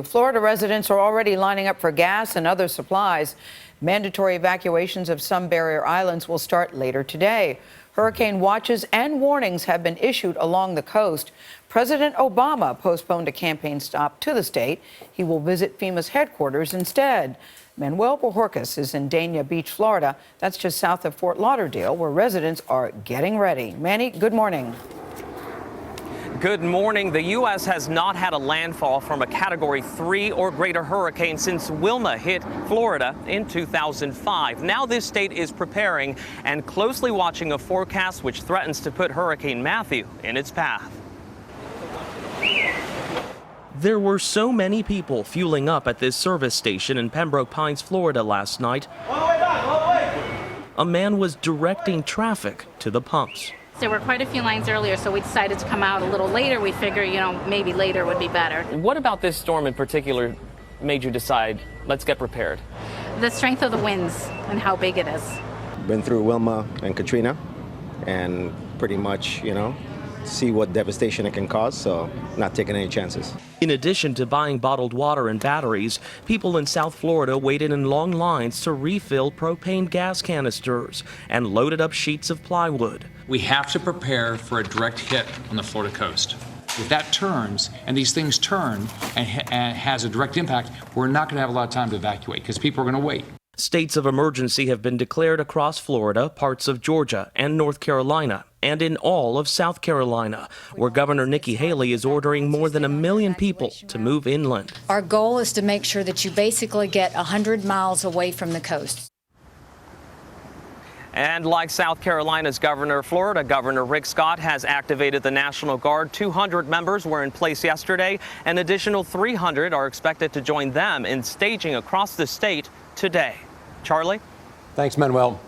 Florida residents are already lining up for gas and other supplies. Mandatory evacuations of some barrier islands will start later today. Hurricane watches and warnings have been issued along the coast. President Obama postponed a campaign stop to the state. He will visit FEMA's headquarters instead. Manuel Bojorquez is in Dania Beach, Florida. That's just south of Fort Lauderdale, where residents are getting ready. Manny, good morning. Good morning. The U.S. has not had a landfall from a Category 3 or greater hurricane since Wilma hit Florida in 2005. Now this state is preparing and closely watching a forecast which threatens to put Hurricane Matthew in its path. There were so many people fueling up at this service station in Pembroke Pines, Florida last night. A man was directing traffic to the pumps. There were quite a few lines earlier, so we decided to come out a little later. We figure, maybe later would be better. What about this storm in particular made you decide, let's get prepared? The strength of the winds and how big it is. Been through Wilma and Katrina and pretty much, see what devastation it can cause, so not taking any chances. In addition to buying bottled water and batteries, people in South Florida waited in long lines to refill propane gas canisters and loaded up sheets of plywood. We have to prepare for a direct hit on the Florida coast. If that turns, and these things turn and has a direct impact, we're not going to have a lot of time to evacuate because people are going to wait. States of emergency have been declared across Florida, parts of Georgia, and North Carolina, and in all of South Carolina, where Governor Nikki Haley is ordering more than 1 million people to move inland. Our goal is to make sure that you basically get 100 miles away from the coast. And like South Carolina's governor, Florida Governor Rick Scott has activated the National Guard. 200 members were in place yesterday. An additional 300 are expected to join them in staging across the state today. Charlie? Thanks, Manuel.